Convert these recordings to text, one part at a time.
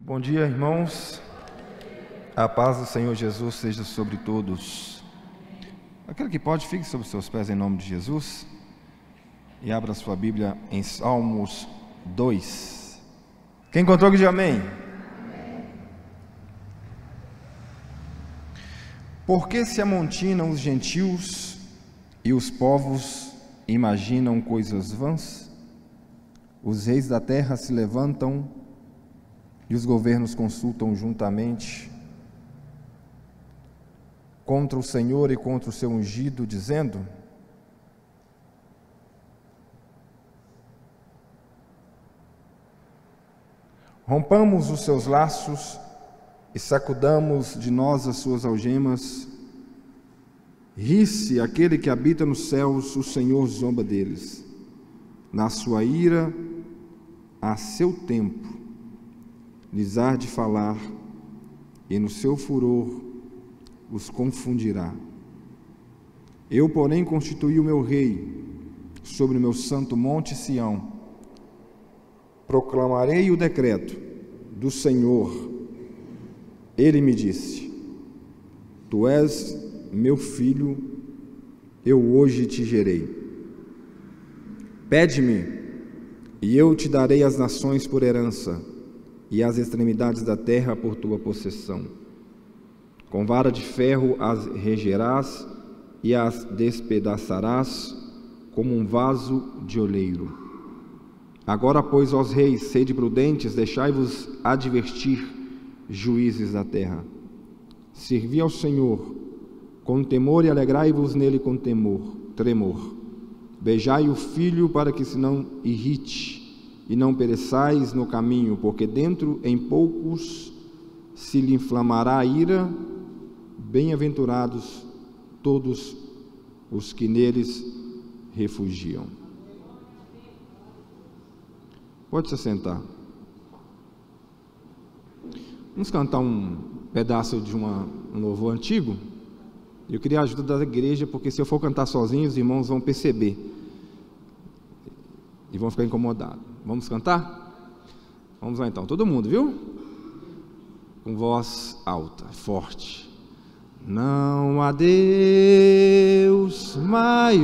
Bom dia, irmãos. A paz do Senhor Jesus seja sobre todos. Aquele que pode, fique sobre os seus pés em nome de Jesus e abra sua Bíblia em Salmos 2. Quem encontrou que diz amém? Por que se amontinam os gentios e os povos imaginam coisas vãs? Os reis da terra se levantam e os governos consultam juntamente contra o Senhor e contra o seu ungido, dizendo: rompamos os seus laços e sacudamos de nós as suas algemas. Ri-se aquele que habita nos céus, o Senhor zomba deles. Na sua ira, a seu tempo, lhes há de falar, e no seu furor os confundirá. Eu, porém, constituí o meu rei sobre o meu santo monte Sião. Proclamarei o decreto do Senhor. Ele me disse: tu és meu filho, eu hoje te gerei. Pede-me, e eu te darei as nações por herança, e as extremidades da terra por tua possessão. Com vara de ferro as regerás e as despedaçarás como um vaso de oleiro. Agora, pois, ó reis, sede prudentes, deixai-vos advertir, juízes da terra. Servi ao Senhor com temor e alegrai-vos nele com tremor. Beijai o filho para que se não irrite e não pereçais no caminho, porque dentro em poucos se lhe inflamará a ira. Bem-aventurados todos os que neles refugiam. Pode se sentar. Vamos cantar um pedaço de um louvor antigo. Eu queria a ajuda da igreja, porque se eu for cantar sozinho, os irmãos vão perceber e vão ficar incomodados. Vamos cantar? Vamos lá então, todo mundo, viu? Com voz alta, forte. Não há Deus maior,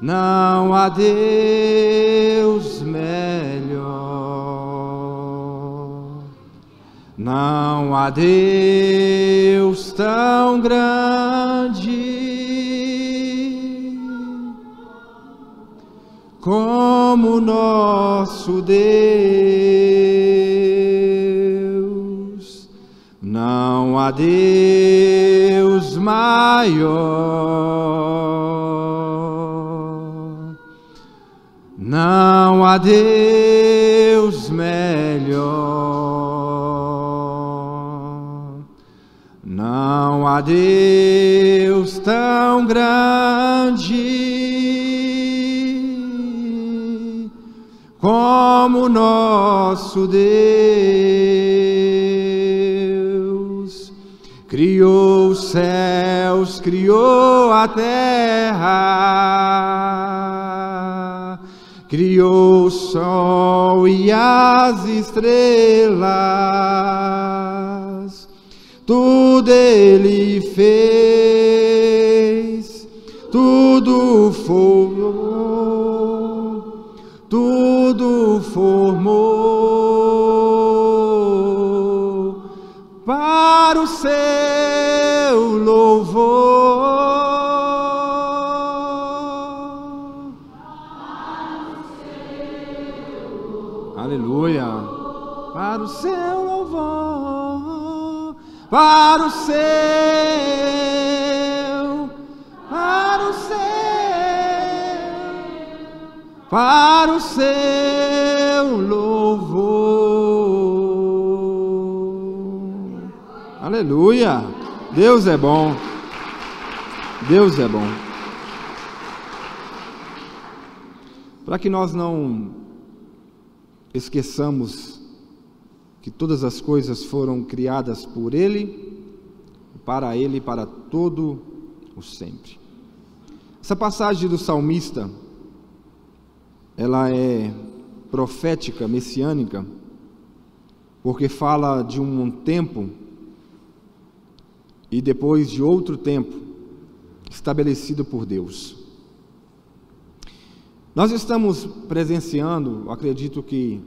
não há Deus melhor, não há Deus tão grande como nosso Deus. Não há Deus maior, não há Deus melhor, não há Deus tão grande como nosso Deus. Criou os céus, criou a terra, criou o sol e as estrelas, tudo Ele fez, tudo formou, tudo formou para o seu louvor. Aleluia. Para o seu louvor, para o seu, para o seu louvor. Aleluia. Deus é bom. Deus é bom. Para que nós não esqueçamos que todas as coisas foram criadas por Ele, para todo o sempre. Essa passagem do salmista, ela é profética, messiânica, porque fala de um tempo e depois de outro tempo estabelecido por Deus. Nós estamos presenciando, acredito que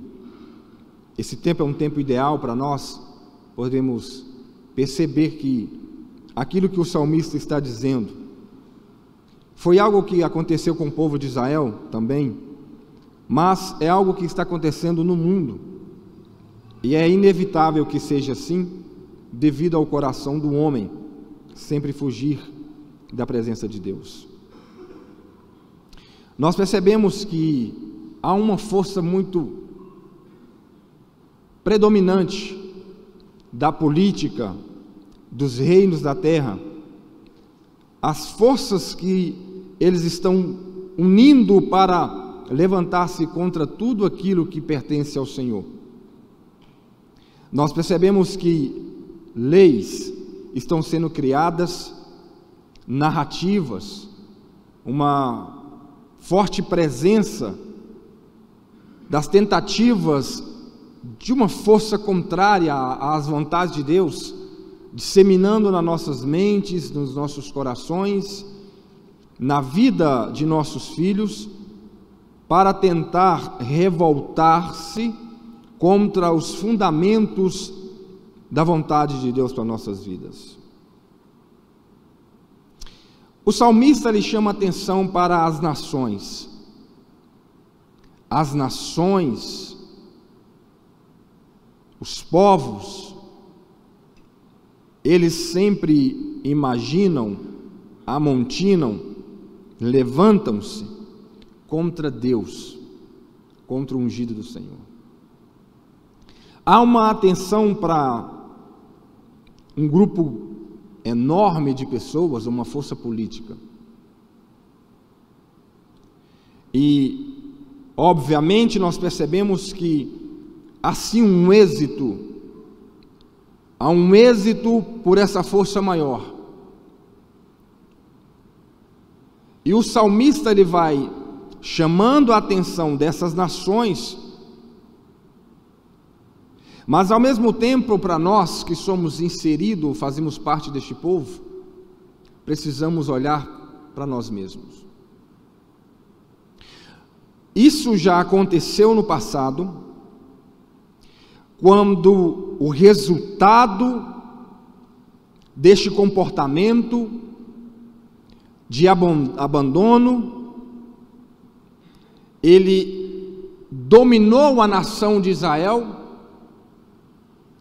esse tempo é um tempo ideal para nós, podemos perceber que aquilo que o salmista está dizendo foi algo que aconteceu com o povo de Israel também, mas é algo que está acontecendo no mundo, e é inevitável que seja assim, devido ao coração do homem sempre fugir da presença de Deus. Nós percebemos que há uma força muito predominante da política, dos reinos da terra, as forças que eles estão unindo para levantar-se contra tudo aquilo que pertence ao Senhor. Nós percebemos que leis estão sendo criadas, narrativas, uma forte presença das tentativas de uma força contrária às vontades de Deus, disseminando nas nossas mentes, nos nossos corações, na vida de nossos filhos, para tentar revoltar-se contra os fundamentos da vontade de Deus para nossas vidas. O salmista lhe chama atenção para as nações. As nações, os povos, eles sempre imaginam, amontinam, levantam-se contra Deus, contra o ungido do Senhor. Há uma atenção para um grupo enorme de pessoas, uma força política. E, obviamente, nós percebemos que assim há um êxito por essa força maior. E o salmista ele vai chamando a atenção dessas nações, mas ao mesmo tempo, para nós que somos inseridos, fazemos parte deste povo, precisamos olhar para nós mesmos. Isso já aconteceu no passado, quando o resultado deste comportamento de abandono, ele dominou a nação de Israel,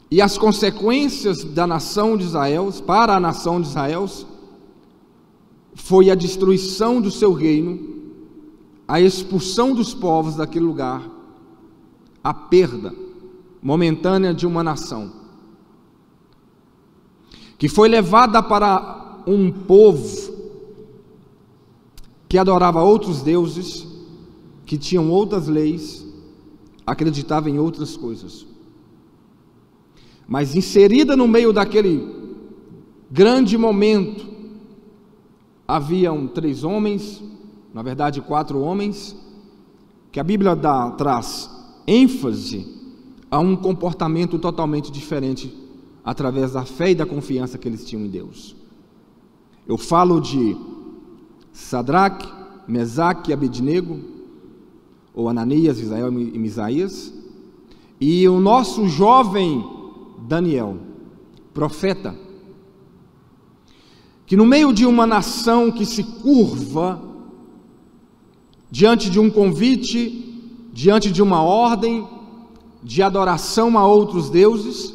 e as consequências da nação de Israel, para a nação de Israel, foi a destruição do seu reino, a expulsão dos povos daquele lugar, a perda momentânea de uma nação, que foi levada para um povo que adorava outros deuses, que tinham outras leis, acreditava em outras coisas. Mas inserida no meio daquele grande momento, haviam 3 homens, na verdade 4 homens, que a Bíblia traz ênfase a um comportamento totalmente diferente, através da fé e da confiança que eles tinham em Deus. Eu falo de Sadraque, Mesaque e Abednego, ou Ananias, Misael e Misaías, e o nosso jovem Daniel, profeta, que no meio de uma nação que se curva diante de um convite, diante de uma ordem de adoração a outros deuses,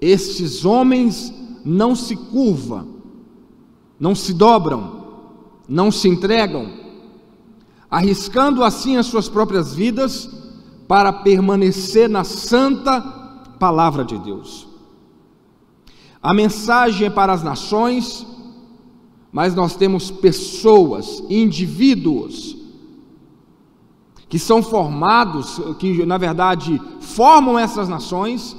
estes homens não se curvam, não se dobram, não se entregam, arriscando assim as suas próprias vidas para permanecer na santa palavra de Deus. A mensagem é para as nações, mas nós temos pessoas, indivíduos, que são formados, que na verdade formam essas nações,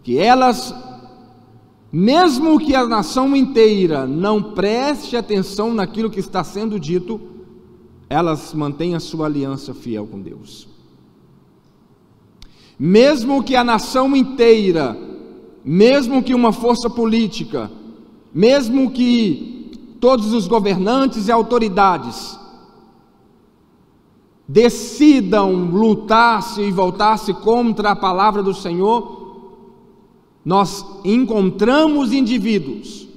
que elas, mesmo que a nação inteira não preste atenção naquilo que está sendo dito, elas mantêm a sua aliança fiel com Deus. mesmo que a nação inteira, mesmo que uma força política, mesmo que todos os governantes e autoridades decidam lutar-se e voltar-se contra a palavra do Senhor, nós encontramos indivíduos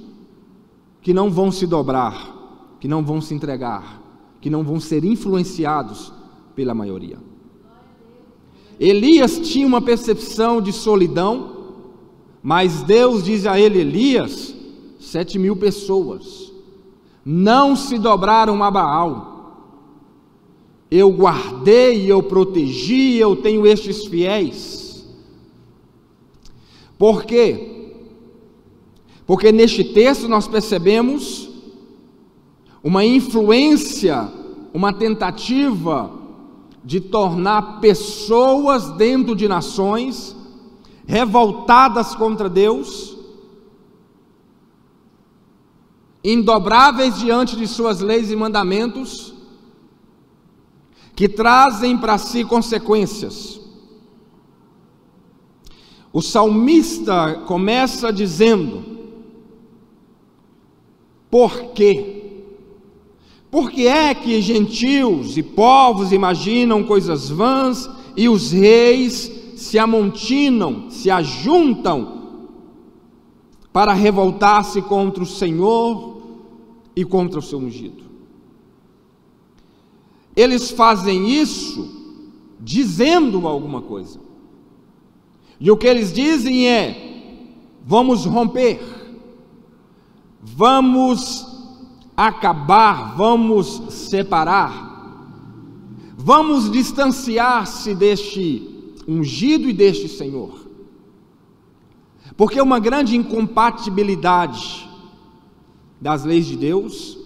que não vão se dobrar, que não vão se entregar, que não vão ser influenciados pela maioria. Elias tinha uma percepção de solidão, mas Deus diz a ele: Elias, 7.000 pessoas não se dobraram a Baal. Eu guardei, eu protegi, eu tenho estes fiéis. Por quê? Porque neste texto nós percebemos uma influência, uma tentativa de tornar pessoas dentro de nações revoltadas contra Deus, indobráveis diante de suas leis e mandamentos, que trazem para si consequências. O salmista começa dizendo: por quê? Por que é que gentios e povos imaginam coisas vãs e os reis se amontinam, se ajuntam para revoltar-se contra o Senhor e contra o seu ungido? Eles fazem isso dizendo alguma coisa, e o que eles dizem é: vamos romper, vamos acabar, vamos separar, vamos distanciar-se deste ungido e deste Senhor, porque uma grande incompatibilidade das leis de Deus,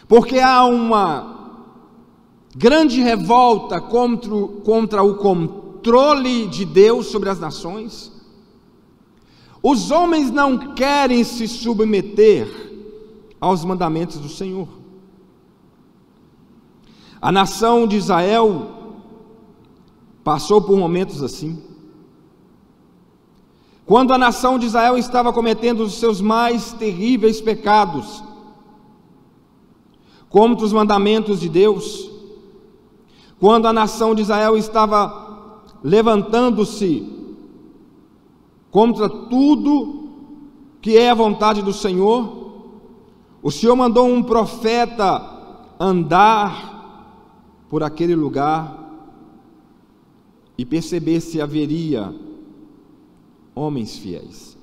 porque há uma grande revolta contra o controle de Deus sobre as nações. Os homens não querem se submeter aos mandamentos do Senhor. A nação de Israel passou por momentos assim. Quando a nação de Israel estava cometendo os seus mais terríveis pecados contra os mandamentos de Deus, quando a nação de Israel estava levantando-se contra tudo que é a vontade do Senhor, o Senhor mandou um profeta andar por aquele lugar e perceber se haveria homens fiéis.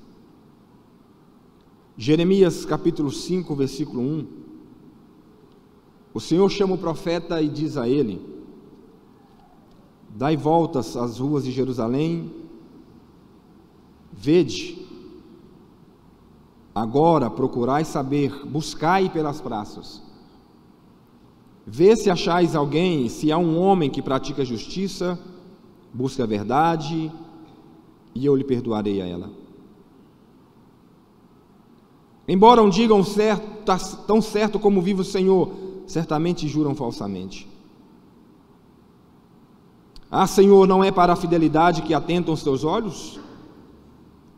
Jeremias capítulo 5, versículo 1, o Senhor chama o profeta e diz a ele: dai voltas às ruas de Jerusalém, vede, agora procurai saber, buscai pelas praças, vê se achais alguém, se há um homem que pratica justiça, busque a verdade, e eu lhe perdoarei a ela. Embora não digam certo, tão certo como vive o Senhor, certamente juram falsamente. Ah, Senhor, não é para a fidelidade que atentam os teus olhos?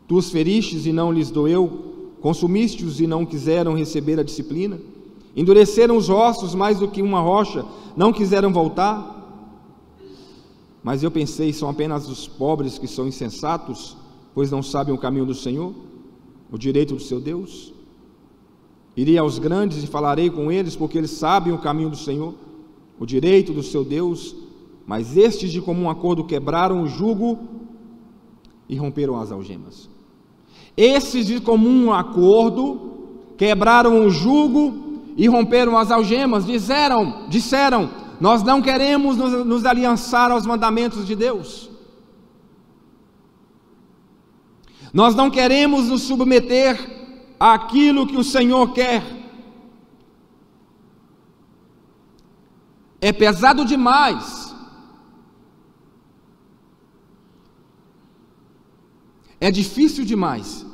Tu os feristes e não lhes doeu, consumiste-os e não quiseram receber a disciplina, endureceram os ossos mais do que uma rocha, não quiseram voltar. Mas eu pensei: são apenas os pobres que são insensatos, pois não sabem o caminho do Senhor, o direito do seu Deus. Irei aos grandes e falarei com eles, porque eles sabem o caminho do Senhor, o direito do seu Deus. Mas estes de comum acordo quebraram o jugo e romperam as algemas. Esses de comum acordo quebraram o jugo e romperam as algemas. Disseram: nós não queremos nos aliançar aos mandamentos de Deus. Nós não queremos nos submeter àquilo que o Senhor quer. É pesado demais. É difícil demais.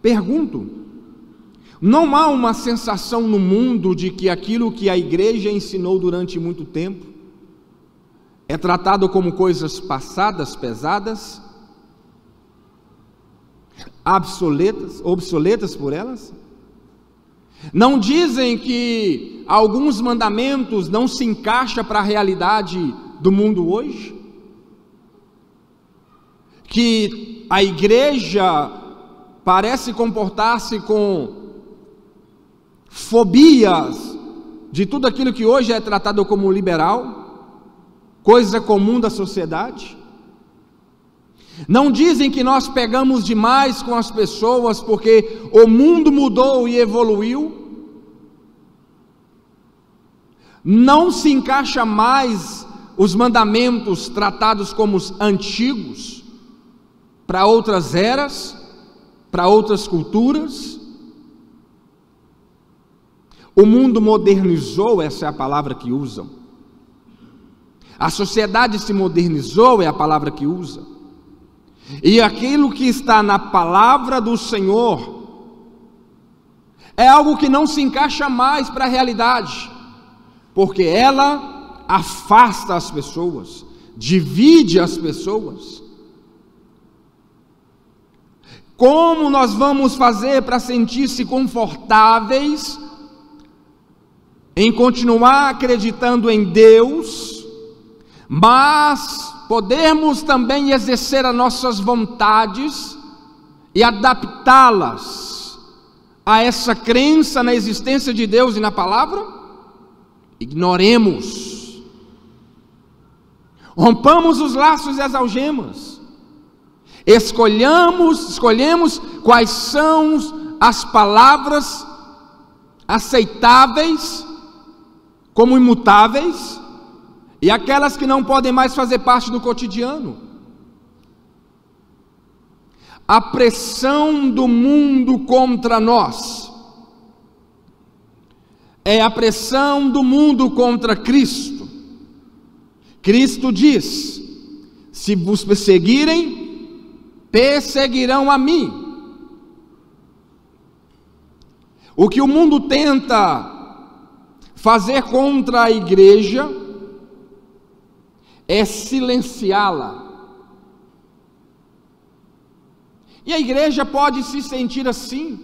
Pergunto: não há uma sensação no mundo de que aquilo que a igreja ensinou durante muito tempo é tratado como coisas passadas, pesadas, obsoletas por elas? Não dizem que alguns mandamentos não se encaixam para a realidade do mundo hoje? Que a igreja parece comportar-se com fobias de tudo aquilo que hoje é tratado como liberal, coisa comum da sociedade? Não dizem que nós pegamos demais com as pessoas porque o mundo mudou e evoluiu? Não se encaixa mais os mandamentos tratados como os antigos para outras eras, para outras culturas? O mundo modernizou, essa é a palavra que usam. A sociedade se modernizou, é a palavra que usa. E aquilo que está na palavra do Senhor é algo que não se encaixa mais para a realidade, porque ela afasta as pessoas, divide as pessoas. Como nós vamos fazer para sentir-se confortáveis em continuar acreditando em Deus, mas podermos também exercer as nossas vontades e adaptá-las a essa crença na existência de Deus e na palavra? Ignoremos, rompamos os laços e as algemas, escolhemos quais são as palavras aceitáveis como imutáveis, e aquelas que não podem mais fazer parte do cotidiano. A pressão do mundo contra nós é a pressão do mundo contra Cristo. Cristo diz: se vos perseguirem, perseguirão a mim. O que o mundo tenta fazer contra a igreja é silenciá-la. E a igreja pode se sentir assim,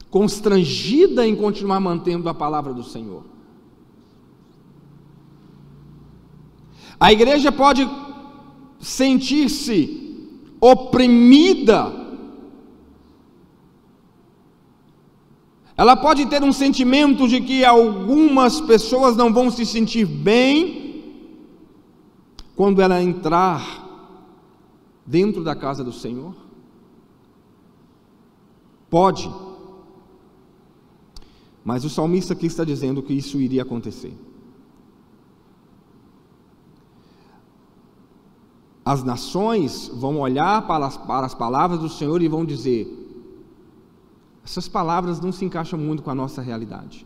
constrangida em continuar mantendo a palavra do Senhor. A igreja pode sentir-se oprimida. Ela pode ter um sentimento de que algumas pessoas não vão se sentir bem quando ela entrar dentro da casa do Senhor. Pode, mas o salmista aqui está dizendo que isso iria acontecer. As nações vão olhar para as palavras do Senhor e vão dizer: essas palavras não se encaixam muito com a nossa realidade.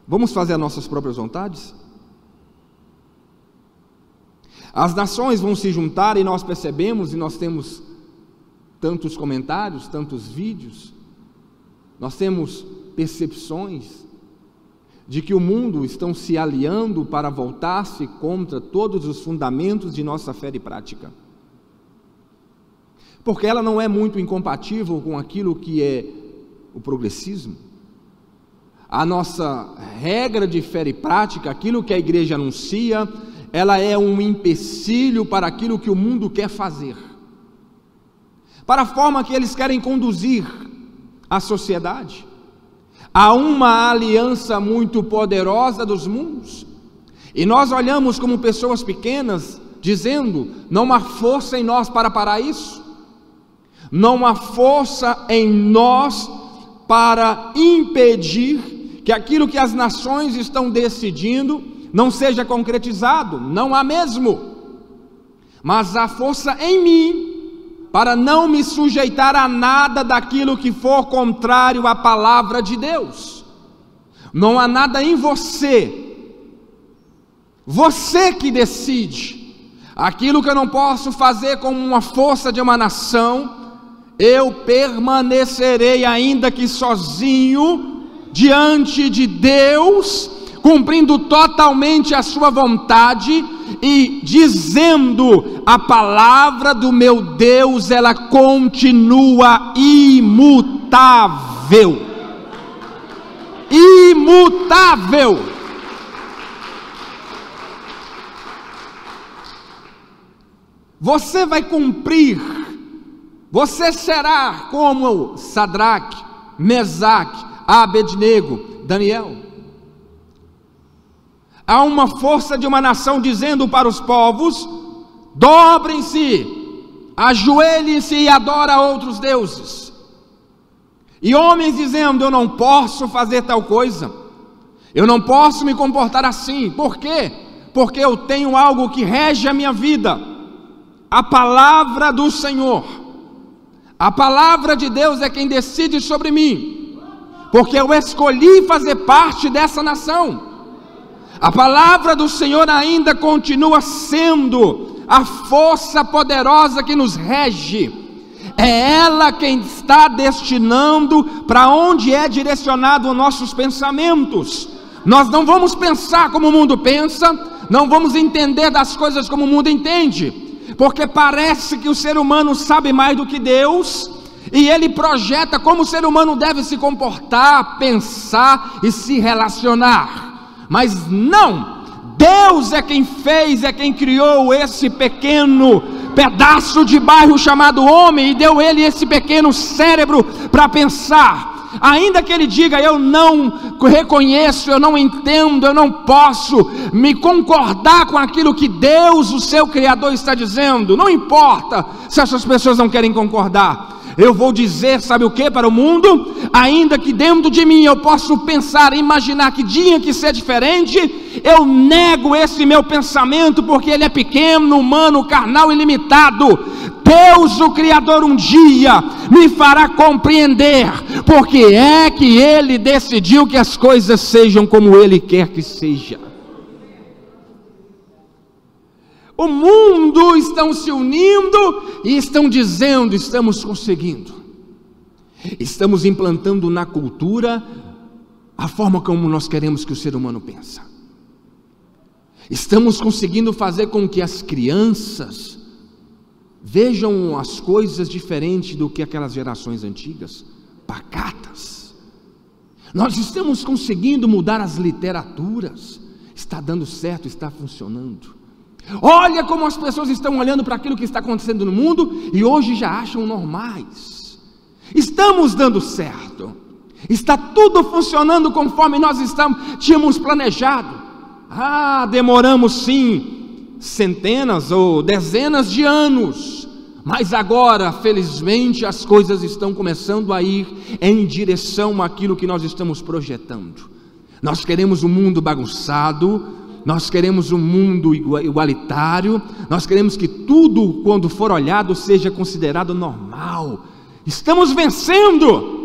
Vamos fazer as nossas próprias vontades? As nações vão se juntar e nós percebemos, e nós temos tantos comentários, tantos vídeos, nós temos percepções de que o mundo estão se aliando para voltar-se contra todos os fundamentos de nossa fé e prática. Porque ela não é muito incompatível com aquilo que é o progressismo. A nossa regra de fé e prática, aquilo que a igreja anuncia, ela é um empecilho para aquilo que o mundo quer fazer, para a forma que eles querem conduzir a sociedade. Há uma aliança muito poderosa dos mundos, e nós olhamos como pessoas pequenas, dizendo: não há força em nós para parar isso, não há força em nós para impedir que aquilo que as nações estão decidindo não seja concretizado. Não há mesmo, mas há força em mim para não me sujeitar a nada daquilo que for contrário à palavra de Deus. Não há nada em você que decide. Aquilo que eu não posso fazer com uma força de uma nação, eu permanecerei ainda que sozinho diante de Deus, cumprindo totalmente a sua vontade e dizendo: a palavra do meu Deus, ela continua imutável. Imutável. Você vai cumprir, você será como Sadraque, Mesaque, Abednego, Daniel. Há uma força de uma nação dizendo para os povos: dobrem-se, ajoelhem-se e adorem a outros deuses. E homens dizendo: eu não posso fazer tal coisa, eu não posso me comportar assim. Por quê? Porque eu tenho algo que rege a minha vida, a palavra do Senhor. A palavra de Deus é quem decide sobre mim, porque eu escolhi fazer parte dessa nação. A palavra do Senhor ainda continua sendo a força poderosa que nos rege. É ela quem está destinando para onde é direcionado os nossos pensamentos. Nós não vamos pensar como o mundo pensa, não vamos entender das coisas como o mundo entende, porque parece que o ser humano sabe mais do que Deus, e ele projeta como o ser humano deve se comportar, pensar e se relacionar. Mas não, Deus é quem fez, é quem criou esse pequeno pedaço de barro chamado homem, e deu ele esse pequeno cérebro para pensar. Ainda que ele diga: eu não reconheço, eu não entendo, eu não posso me concordar com aquilo que Deus, o seu Criador, está dizendo, não importa se essas pessoas não querem concordar, eu vou dizer, sabe o que para o mundo? Ainda que dentro de mim eu possa pensar, imaginar que tinha que ser diferente, eu nego esse meu pensamento, porque ele é pequeno, humano, carnal e limitado. Deus, o Criador, um dia me fará compreender porque é que Ele decidiu que as coisas sejam como Ele quer que seja. O mundo estão se unindo e estão dizendo: estamos conseguindo, estamos implantando na cultura a forma como nós queremos que o ser humano pensa, estamos conseguindo fazer com que as crianças vejam as coisas diferentes do que aquelas gerações antigas, pacatas. Nós estamos conseguindo mudar as literaturas, está dando certo, está funcionando. Olha como as pessoas estão olhando para aquilo que está acontecendo no mundo e hoje já acham normais. Estamos dando certo, está tudo funcionando conforme nós tínhamos planejado. Demoramos sim centenas ou dezenas de anos, mas agora, felizmente, as coisas estão começando a ir em direção àquilo que nós estamos projetando. Nós queremos um mundo bagunçado, nós queremos um mundo igualitário, nós queremos que tudo, quando for olhado, seja considerado normal. Estamos vencendo.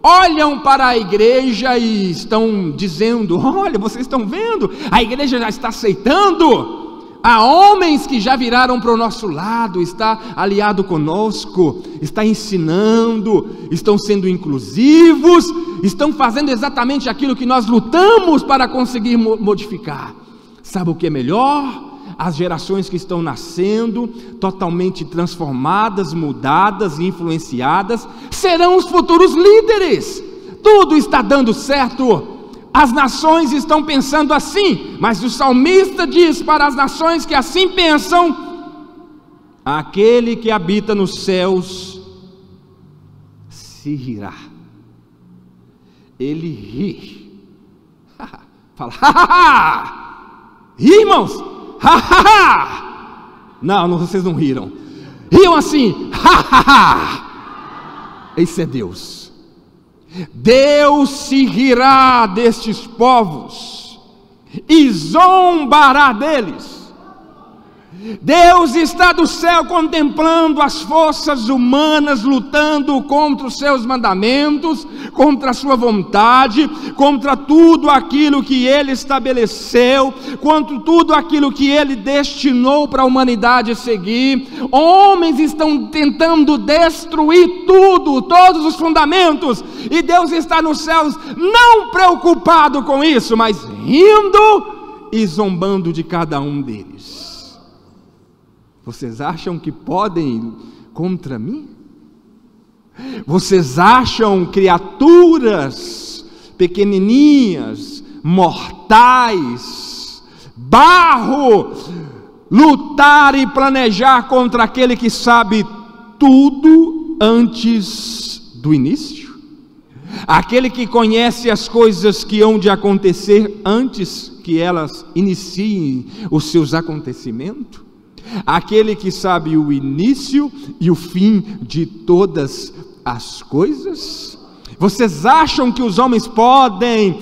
Olham para a igreja e estão dizendo: olha, vocês estão vendo, a igreja já está aceitando. Há homens que já viraram para o nosso lado, está aliado conosco, está ensinando, estão sendo inclusivos, estão fazendo exatamente aquilo que nós lutamos para conseguir modificar. Sabe o que é melhor? As gerações que estão nascendo, totalmente transformadas, mudadas e influenciadas, serão os futuros líderes. Tudo está dando certo. As nações estão pensando assim, mas o salmista diz para as nações que assim pensam: aquele que habita nos céus se rirá. Ele ri. Fala: ri, irmãos? Não, vocês não riram. Riam assim: esse é Deus. Deus se rirá destes povos e zombará deles. Deus está do céu contemplando as forças humanas lutando contra os seus mandamentos, contra a sua vontade, contra tudo aquilo que Ele estabeleceu, contra tudo aquilo que Ele destinou para a humanidade seguir. Homens estão tentando destruir tudo, todos os fundamentos, e Deus está nos céus não preocupado com isso, mas rindo e zombando de cada um deles. Vocês acham que podem ir contra mim? Vocês acham, criaturas pequenininhas, mortais, barro, lutar e planejar contra aquele que sabe tudo antes do início? Aquele que conhece as coisas que hão de acontecer antes que elas iniciem os seus acontecimentos? Aquele que sabe o início e o fim de todas as coisas? Vocês acham que os homens podem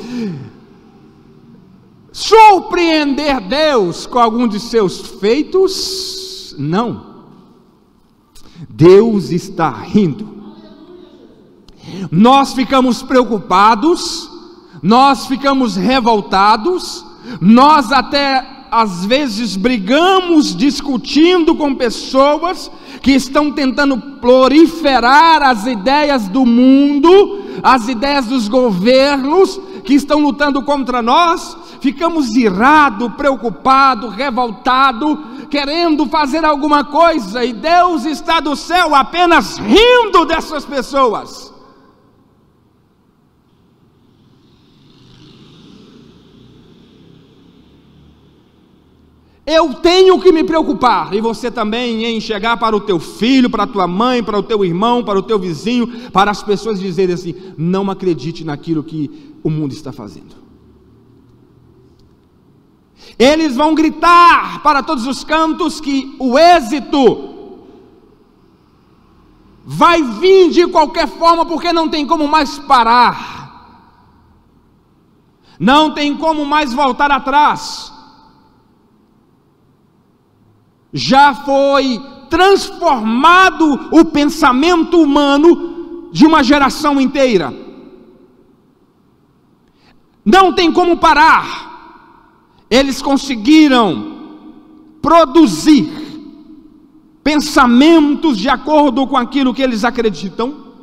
surpreender Deus com algum de seus feitos? Não. Deus está rindo. Nós ficamos preocupados, nós ficamos revoltados, nós até às vezes brigamos, discutindo com pessoas que estão tentando proliferar as ideias do mundo, as ideias dos governos que estão lutando contra nós. Ficamos irados, preocupados, revoltados, querendo fazer alguma coisa, e Deus está do céu apenas rindo dessas pessoas. Eu tenho que me preocupar, e você também, em chegar para o teu filho, para a tua mãe, para o teu irmão, para o teu vizinho, para as pessoas dizerem assim: não acredite naquilo que o mundo está fazendo. Eles vão gritar para todos os cantos que o êxito vai vir de qualquer forma, porque não tem como mais parar, não tem como mais voltar atrás. Já foi transformado o pensamento humano de uma geração inteira. Não tem como parar. Eles conseguiram produzir pensamentos de acordo com aquilo que eles acreditam,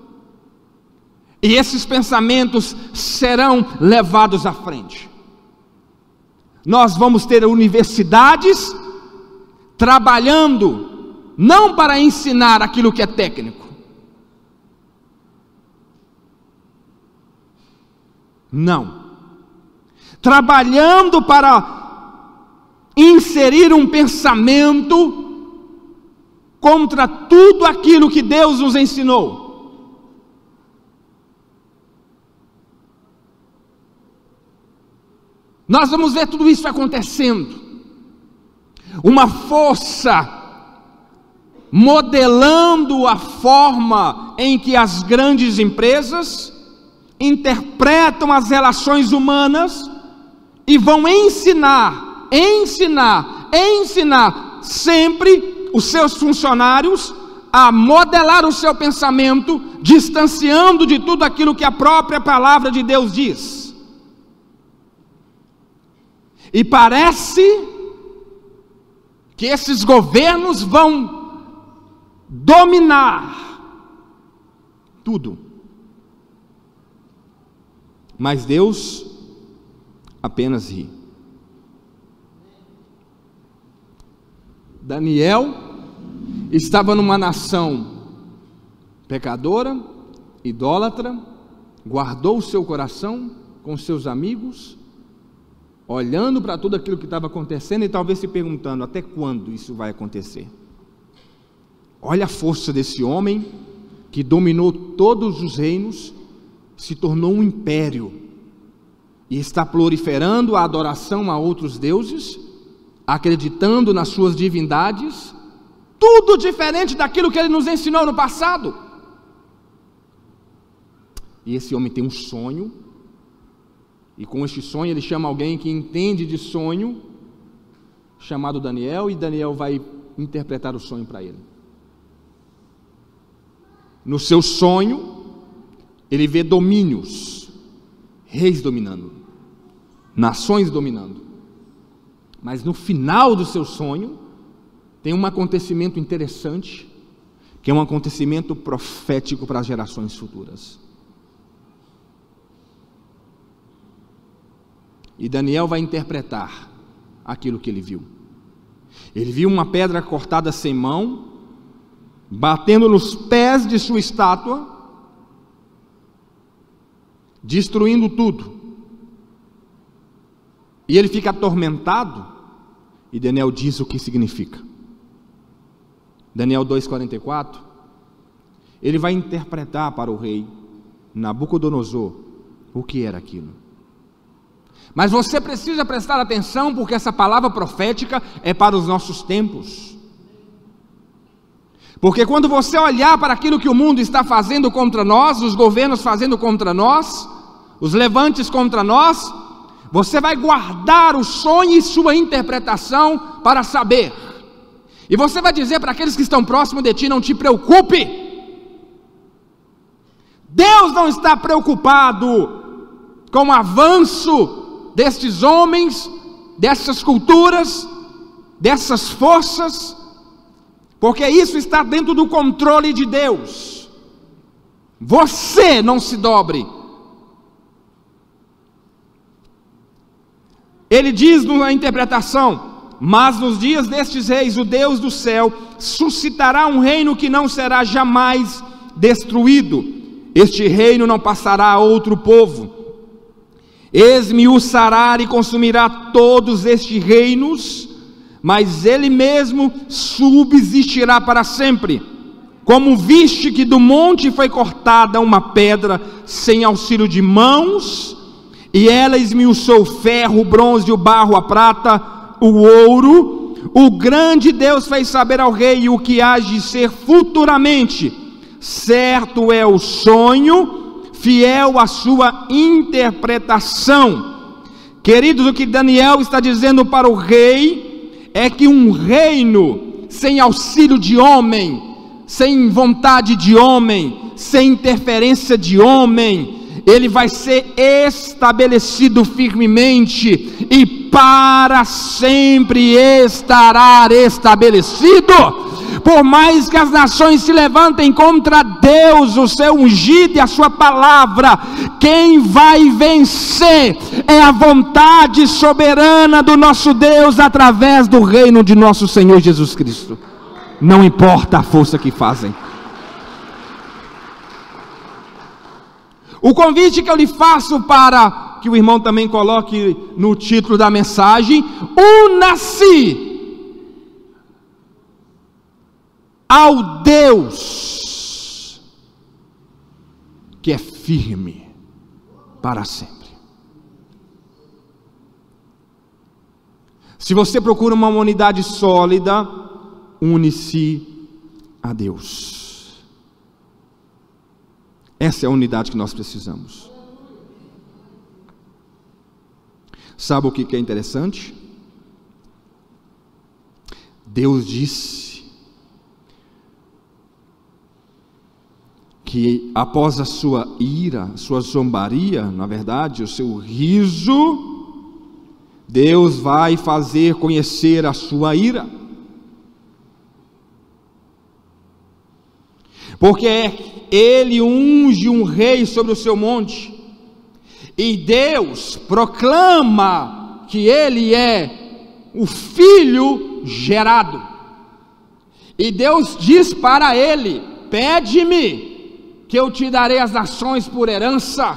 e esses pensamentos serão levados à frente. Nós vamos ter universidades trabalhando não para ensinar aquilo que é técnico, não, trabalhando para inserir um pensamento contra tudo aquilo que Deus nos ensinou. Nós vamos ver tudo isso acontecendo. Uma força modelando a forma em que as grandes empresas interpretam as relações humanas e vão ensinar sempre os seus funcionários a modelar o seu pensamento, distanciando de tudo aquilo que a própria palavra de Deus diz. E parece que esses governos vão dominar tudo, mas Deus apenas ri. Daniel estava numa nação pecadora, idólatra, guardou o seu coração com seus amigos, olhando para tudo aquilo que estava acontecendo e talvez se perguntando: até quando isso vai acontecer? Olha a força desse homem que dominou todos os reinos, se tornou um império e está proliferando a adoração a outros deuses, acreditando nas suas divindades, tudo diferente daquilo que ele nos ensinou no passado. E esse homem tem um sonho, e com este sonho ele chama alguém que entende de sonho, chamado Daniel, e Daniel vai interpretar o sonho para ele. No seu sonho, ele vê domínios, reis dominando, nações dominando. Mas no final do seu sonho, tem um acontecimento interessante, que é um acontecimento profético para as gerações futuras. E Daniel vai interpretar aquilo que ele viu. Ele viu uma pedra cortada sem mão, batendo nos pés de sua estátua, destruindo tudo. E ele fica atormentado, e Daniel diz o que significa. Daniel 2,44, ele vai interpretar para o rei Nabucodonosor o que era aquilo. Mas você precisa prestar atenção, porque essa palavra profética é para os nossos tempos. Porque quando você olhar para aquilo que o mundo está fazendo contra nós, os governos fazendo contra nós, os levantes contra nós, você vai guardar o sonho e sua interpretação para saber. E você vai dizer para aqueles que estão próximos de ti: não te preocupe. Deus não está preocupado com o avanço destes homens, dessas culturas, dessas forças, porque isso está dentro do controle de Deus. Você não se dobre. Ele diz na interpretação: mas nos dias destes reis, o Deus do céu suscitará um reino que não será jamais destruído. Este reino não passará a outro povo. Esmiuçará e consumirá todos estes reinos, mas ele mesmo subsistirá para sempre. Como viste que do monte foi cortada uma pedra sem auxílio de mãos, e ela esmiuçou o ferro, o bronze, o barro, a prata, o ouro, o grande Deus fez saber ao rei o que há de ser futuramente. Certo é o sonho, fiel a sua interpretação. Queridos, o que Daniel está dizendo para o rei é que um reino sem auxílio de homem, sem vontade de homem, sem interferência de homem, ele vai ser estabelecido firmemente e para sempre estará estabelecido. Por mais que as nações se levantem contra Deus, o seu ungido e a sua palavra, quem vai vencer é a vontade soberana do nosso Deus através do reino de nosso Senhor Jesus Cristo. Não importa a força que fazem. O convite que eu lhe faço, para que o irmão também coloque no título da mensagem: una-se ao Deus que é firme para sempre. Se você procura uma unidade sólida, une-se a Deus. Essa é a unidade que nós precisamos. Sabe o que é interessante? Deus disse que após a sua ira, sua zombaria, na verdade, o seu riso, Deus vai fazer conhecer a sua ira. Porque ele unge um rei sobre o seu monte, e Deus proclama que ele é o filho gerado, e Deus diz para ele: pede-me, que eu te darei as nações por herança,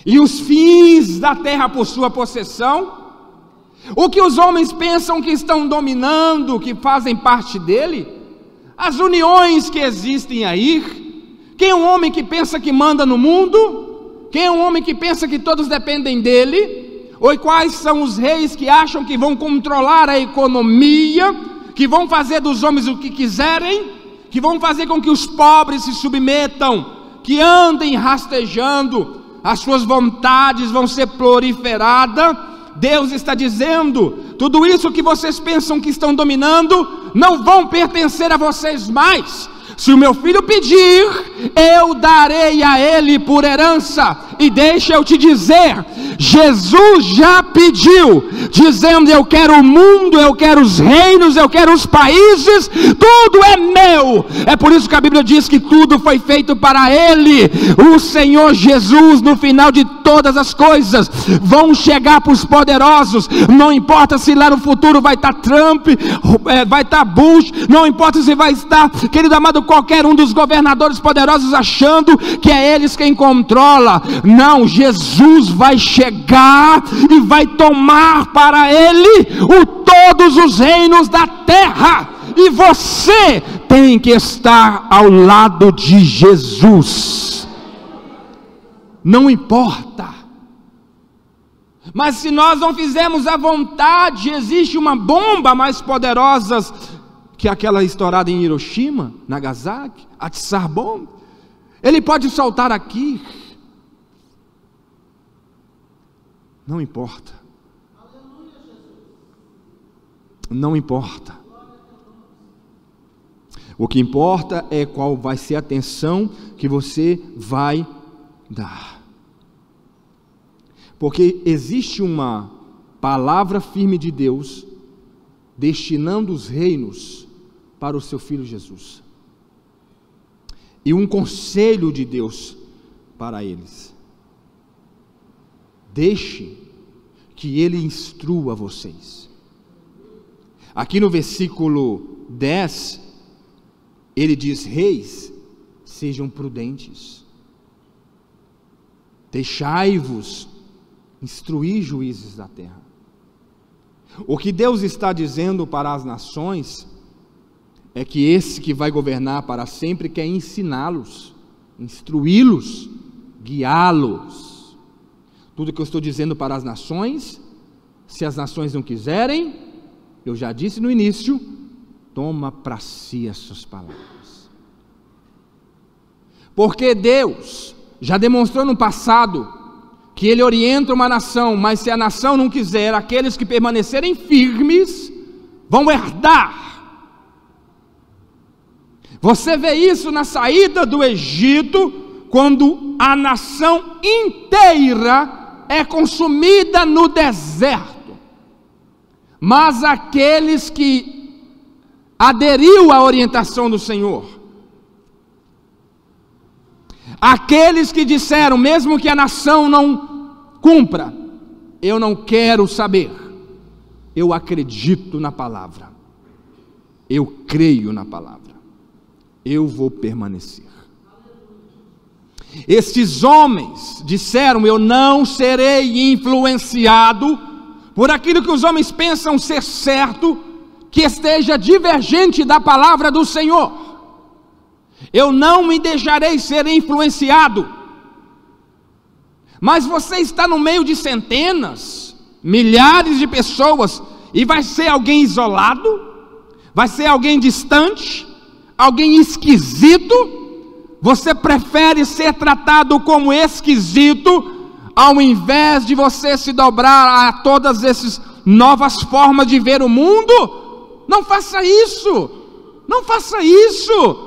e os fins da terra por sua possessão. O que os homens pensam que estão dominando, que fazem parte dele, as uniões que existem aí. Quem é um homem que pensa que manda no mundo? Quem é um homem que pensa que todos dependem dele? Ou quais são os reis que acham que vão controlar a economia, que vão fazer dos homens o que quiserem, que vão fazer com que os pobres se submetam, que andem rastejando, as suas vontades vão ser proliferadas, Deus está dizendo: tudo isso que vocês pensam que estão dominando, não vão pertencer a vocês mais. Se o meu filho pedir, eu darei a ele por herança. E deixa eu te dizer, Jesus já pediu, dizendo: eu quero o mundo, eu quero os reinos, eu quero os países, tudo é meu. É por isso que a Bíblia diz que tudo foi feito para ele. O Senhor Jesus, no final de todas as coisas, vão chegar para os poderosos. Não importa se lá no futuro vai estar Trump, vai estar Bush, não importa se vai estar, querido amado, qualquer um dos governadores poderosos achando que é eles quem controla. Não, Jesus vai chegar e vai tomar para ele todos os reinos da terra. E você tem que estar ao lado de Jesus. Não importa. Mas se nós não fizermos a vontade, existe uma bomba mais poderosa que aquela estourada em Hiroshima, Nagasaki, a Tsar Bomb. Ele pode soltar aqui. Não importa. Não importa. O que importa é qual vai ser a atenção que você vai dar. Porque existe uma palavra firme de Deus destinando os reinos para o seu Filho Jesus. E um conselho de Deus para eles. Deixe que Ele instrua vocês. Aqui no versículo 10, Ele diz: reis, sejam prudentes. Deixai-vos instruir juízes da terra. O que Deus está dizendo para as nações é que esse que vai governar para sempre quer ensiná-los, instruí-los, guiá-los. Tudo que eu estou dizendo para as nações, se as nações não quiserem, eu já disse no início, toma para si as suas palavras. Porque Deus já demonstrou no passado que Ele orienta uma nação, mas se a nação não quiser, aqueles que permanecerem firmes vão herdar. Você vê isso na saída do Egito, quando a nação inteira é consumida no deserto. Mas aqueles que aderiu à orientação do Senhor, aqueles que disseram, mesmo que a nação não cumpra, eu não quero saber, eu acredito na palavra, eu creio na palavra, eu vou permanecer. Estes homens disseram: eu não serei influenciado por aquilo que os homens pensam ser certo, que esteja divergente da palavra do Senhor. Eu não me deixarei ser influenciado. Mas você está no meio de centenas, milhares de pessoas, e vai ser alguém isolado, vai ser alguém distante, alguém esquisito. Você prefere ser tratado como esquisito, ao invés de você se dobrar a todas essas novas formas de ver o mundo? Não faça isso, não faça isso.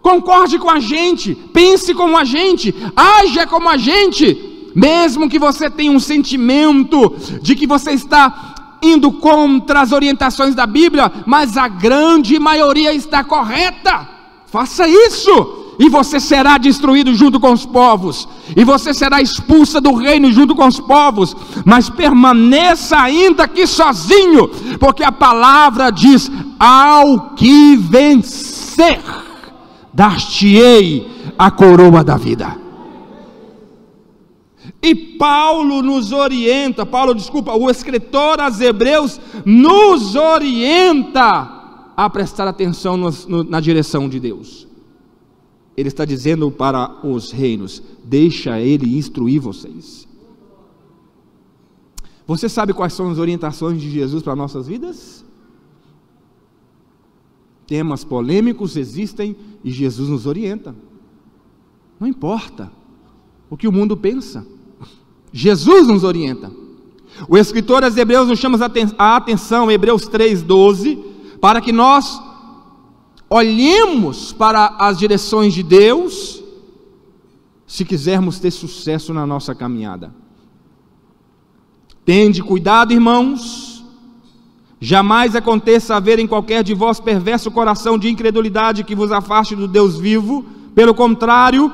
Concorde com a gente, pense como a gente, haja como a gente, mesmo que você tenha um sentimento de que você está indo contra as orientações da Bíblia, mas a grande maioria está correta. Faça isso, e você será destruído junto com os povos, e você será expulsa do reino junto com os povos, mas permaneça ainda aqui sozinho, porque a palavra diz: ao que vencer, dar-te-ei a coroa da vida. E o escritor aos Hebreus nos orienta a prestar atenção na direção de Deus. Ele está dizendo para os reinos: deixa Ele instruir vocês. Você sabe quais são as orientações de Jesus para nossas vidas? Temas polêmicos existem e Jesus nos orienta. Não importa o que o mundo pensa, Jesus nos orienta. O escritor aos Hebreus nos chama a atenção, Hebreus 3:12, para que nós olhemos para as direções de Deus, se quisermos ter sucesso na nossa caminhada. Tende cuidado, irmãos, jamais aconteça haver em qualquer de vós perverso coração de incredulidade que vos afaste do Deus vivo. Pelo contrário,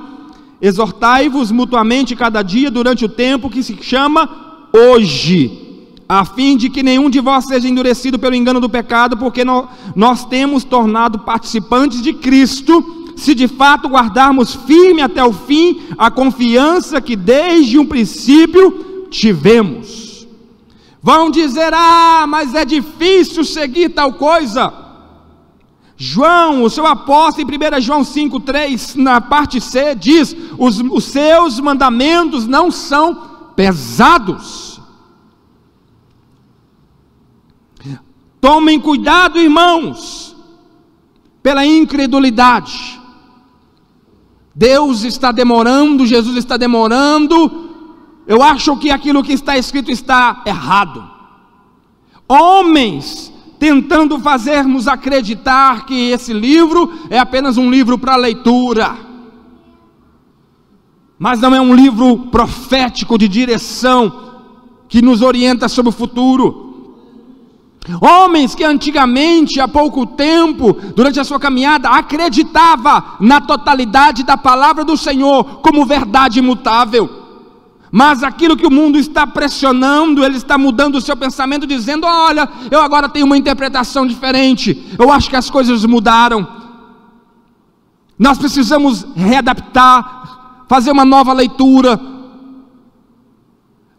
exortai-vos mutuamente cada dia durante o tempo que se chama hoje, a fim de que nenhum de vós seja endurecido pelo engano do pecado, porque nós temos tornado participantes de Cristo, se de fato guardarmos firme até o fim a confiança que desde um princípio tivemos. Vão dizer: mas é difícil seguir tal coisa. João, o seu apóstolo, em 1 João 5:3, na parte C, diz: os seus mandamentos não são pesados. Tomem cuidado, irmãos, pela incredulidade. Deus está demorando, Jesus está demorando. Eu acho que aquilo que está escrito está errado. Homens tentando fazer-nos acreditar que esse livro é apenas um livro para leitura, mas não é um livro profético de direção que nos orienta sobre o futuro. Homens que antigamente, há pouco tempo, durante a sua caminhada, acreditava na totalidade da palavra do Senhor como verdade imutável, mas aquilo que o mundo está pressionando, ele está mudando o seu pensamento, dizendo: olha, eu agora tenho uma interpretação diferente, eu acho que as coisas mudaram, nós precisamos readaptar, fazer uma nova leitura.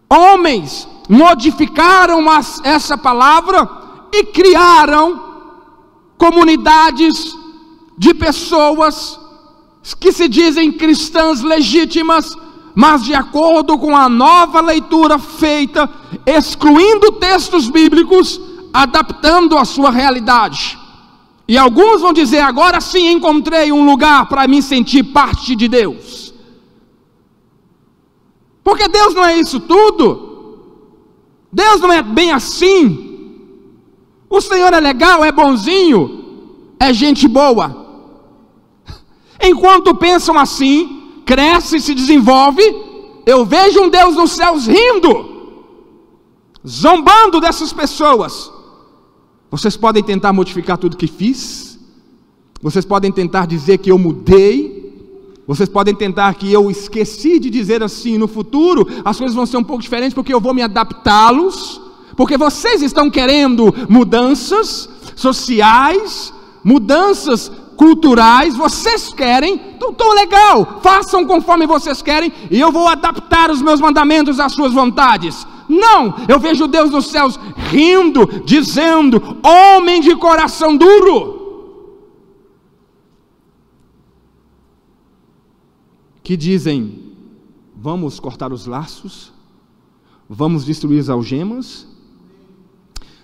Homens modificaram essa palavra e criaram comunidades de pessoas que se dizem cristãs legítimas, mas de acordo com a nova leitura feita, excluindo textos bíblicos, adaptando a sua realidade. E alguns vão dizer: agora sim encontrei um lugar para me sentir parte de Deus. Porque Deus não é isso tudo. Deus não é bem assim. O Senhor é legal, é bonzinho, é gente boa. Enquanto pensam assim, cresce e se desenvolve, eu vejo um Deus nos céus rindo, zombando dessas pessoas. Vocês podem tentar modificar tudo que fiz, vocês podem tentar dizer que eu mudei, vocês podem tentar que eu esqueci de dizer assim, no futuro as coisas vão ser um pouco diferentes porque eu vou me adaptá-los, porque vocês estão querendo mudanças sociais, mudanças culturais, vocês querem, então legal, façam conforme vocês querem, e eu vou adaptar os meus mandamentos às suas vontades. Não, eu vejo Deus nos céus rindo, dizendo: homem de coração duro, que dizem: vamos cortar os laços, vamos destruir as algemas,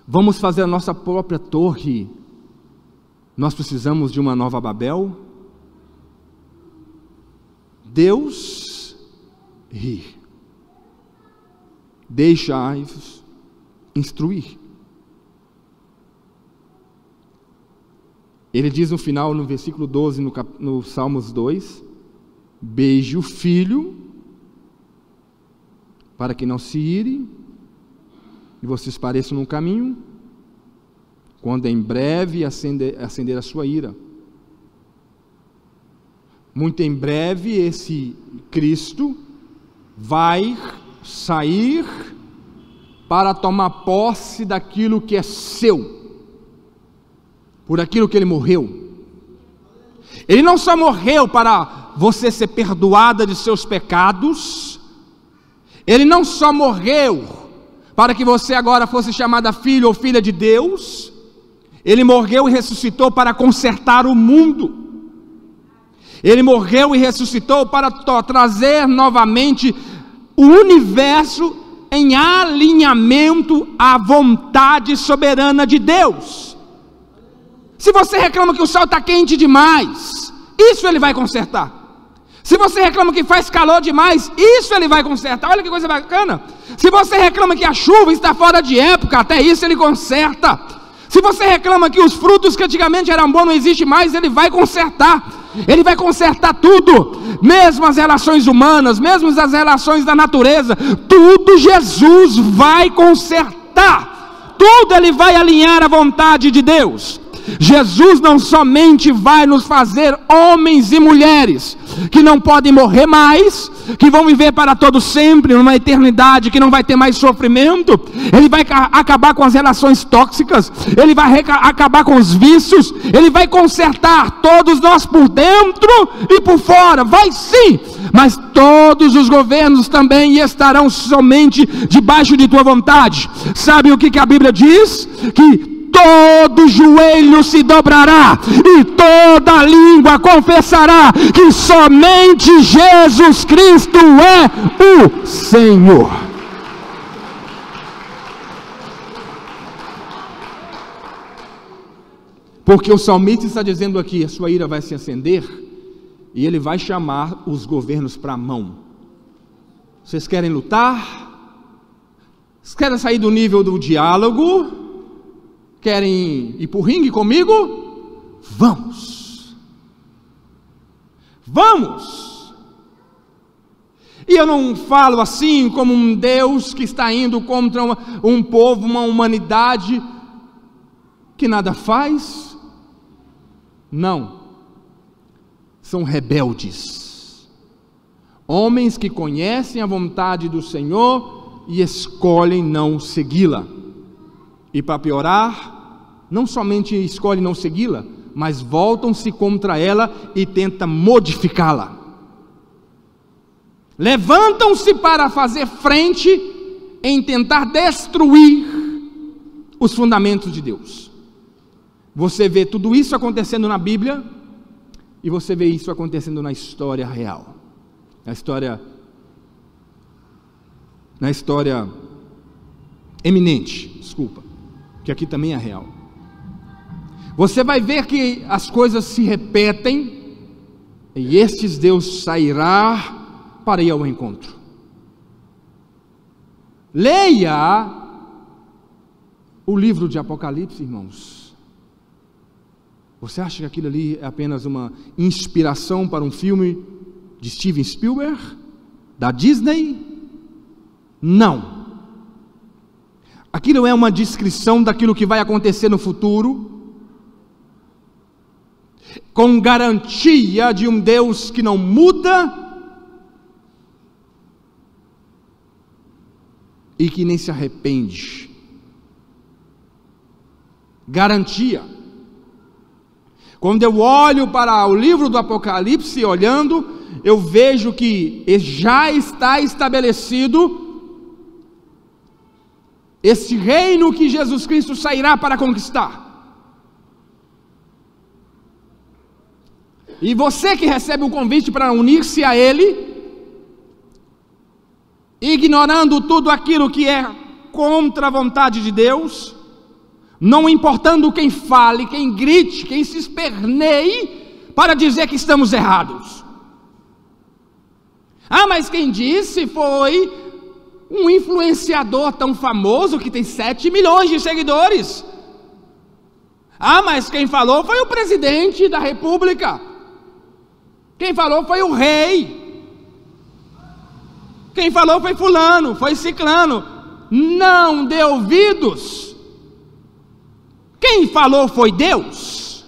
vamos fazer a nossa própria torre, nós precisamos de uma nova Babel. Deus ri. Deixai-vos instruir. Ele diz no final, no versículo 12, no Salmos 2: beije o filho, para que não se ire, e vocês pareçam no caminho, quando em breve acender a sua ira. Muito em breve esse Cristo vai sair para tomar posse daquilo que é seu, por aquilo que ele morreu. Ele não só morreu para você ser perdoada de seus pecados, ele não só morreu para que você agora fosse chamada filho ou filha de Deus, ele morreu e ressuscitou para consertar o mundo. Ele morreu e ressuscitou para trazer novamente o universo em alinhamento à vontade soberana de Deus. Se você reclama que o sol está quente demais, isso ele vai consertar. Se você reclama que faz calor demais, isso ele vai consertar. Olha que coisa bacana. Se você reclama que a chuva está fora de época, até isso Ele conserta. Se você reclama que os frutos que antigamente eram bons não existem mais, Ele vai consertar. Ele vai consertar tudo, mesmo as relações humanas, mesmo as relações da natureza, tudo Jesus vai consertar, tudo Ele vai alinhar à vontade de Deus. Jesus não somente vai nos fazer homens e mulheres que não podem morrer mais, que vão viver para todo sempre, numa eternidade que não vai ter mais sofrimento. Ele vai acabar com as relações tóxicas, Ele vai acabar com os vícios, Ele vai consertar todos nós por dentro e por fora, vai sim, mas todos os governos também estarão somente debaixo de tua vontade. Sabe o que a Bíblia diz? Que todo joelho se dobrará e toda língua confessará que somente Jesus Cristo é o Senhor. Porque o salmista está dizendo aqui: a sua ira vai se acender e Ele vai chamar os governos para a mão. Vocês querem lutar? Vocês querem sair do nível do diálogo? Querem ir para o ringue comigo? Vamos! Vamos! E eu não falo assim como um Deus que está indo contra um povo, uma humanidade que nada faz. Não. São rebeldes. Homens que conhecem a vontade do Senhor e escolhem não segui-la. E para piorar, não somente escolhem não segui-la, mas voltam-se contra ela e tentam modificá-la. Levantam-se para fazer frente em tentar destruir os fundamentos de Deus. Você vê tudo isso acontecendo na Bíblia e você vê isso acontecendo na história real. Na história eminente, desculpa, que aqui também é real. Você vai ver que as coisas se repetem e estes Deus sairá para ir ao encontro. Leia o livro de Apocalipse, irmãos. Você acha que aquilo ali é apenas uma inspiração para um filme de Steven Spielberg, da Disney? Não. Aquilo é uma descrição daquilo que vai acontecer no futuro, com garantia de um Deus que não muda e que nem se arrepende. Garantia. Quando eu olho para o livro do Apocalipse, olhando, eu vejo que já está estabelecido esse reino que Jesus Cristo sairá para conquistar. E você que recebe o convite para unir-se a Ele, ignorando tudo aquilo que é contra a vontade de Deus, não importando quem fale, quem grite, quem se esperneie para dizer que estamos errados. Ah, mas quem disse foi um influenciador tão famoso que tem 7 milhões de seguidores. Ah, mas quem falou foi o presidente da república. Quem falou foi o rei. Quem falou foi fulano, foi ciclano. Não dê ouvidos. Quem falou foi Deus.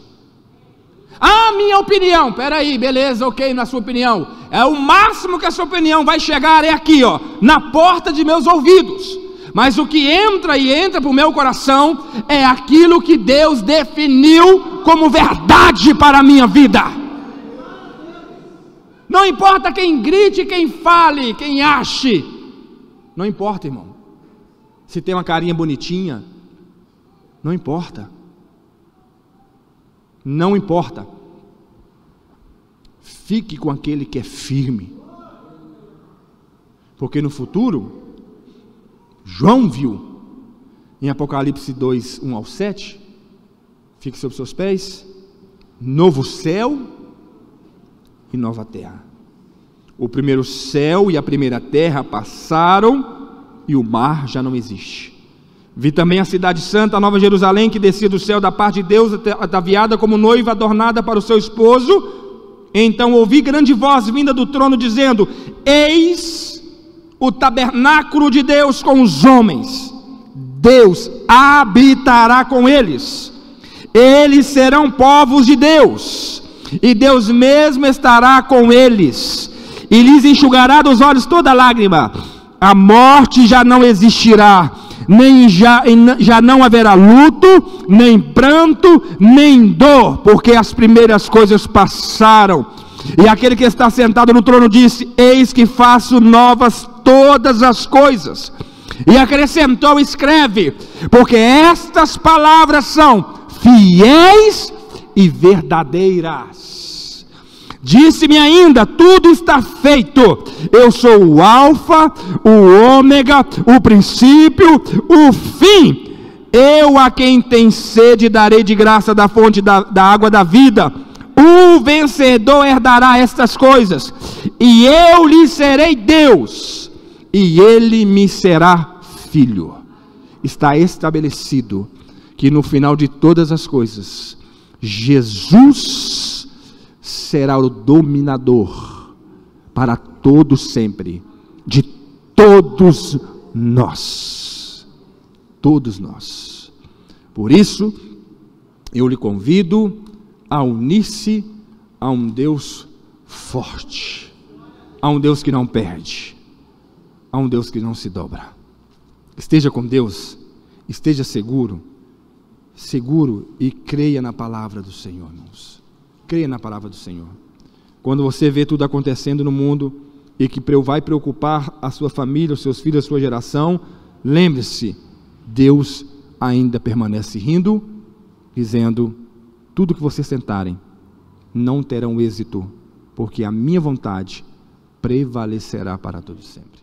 Ah, minha opinião, peraí, beleza, ok, na sua opinião, é o máximo que a sua opinião vai chegar, é aqui, ó, na porta de meus ouvidos. Mas o que entra e entra para o meu coração é aquilo que Deus definiu como verdade para a minha vida. Não importa quem grite, quem fale, quem ache, não importa, irmão. Se tem uma carinha bonitinha, não importa. Não importa. Fique com aquele que é firme. Porque no futuro, João viu em Apocalipse 2, 1 ao 7, fique sobre seus pés, novo céu e nova terra. O primeiro céu e a primeira terra passaram e o mar já não existe. Vi também a cidade santa, a nova Jerusalém, que descia do céu da parte de Deus, ataviada como noiva adornada para o seu esposo. Então ouvi grande voz vinda do trono, dizendo: eis o tabernáculo de Deus com os homens, Deus habitará com eles, eles serão povos de Deus, e Deus mesmo estará com eles, e lhes enxugará dos olhos toda lágrima. A morte já não existirá, já não haverá luto, nem pranto, nem dor, porque as primeiras coisas passaram. E aquele que está sentado no trono disse: eis que faço novas todas as coisas. E acrescentou: escreve, porque estas palavras são fiéis e verdadeiras. Disse-me ainda: tudo está feito. Eu sou o alfa, o ômega, o princípio, o fim. Eu a quem tem sede darei de graça da fonte da água da vida. O vencedor herdará estas coisas, e eu lhe serei Deus, e ele me será filho. Está estabelecido que no final de todas as coisas, Jesus será o dominador para todo sempre, de todos nós. Todos nós. Por isso, eu lhe convido a unir-se a um Deus forte, a um Deus que não perde, a um Deus que não se dobra. Esteja com Deus, esteja seguro e creia na palavra do Senhor, irmãos. Creia na palavra do Senhor. Quando você vê tudo acontecendo no mundo e que vai preocupar a sua família, os seus filhos, a sua geração, lembre-se, Deus ainda permanece rindo, dizendo: tudo que vocês tentarem não terão êxito, porque a minha vontade prevalecerá para todos sempre.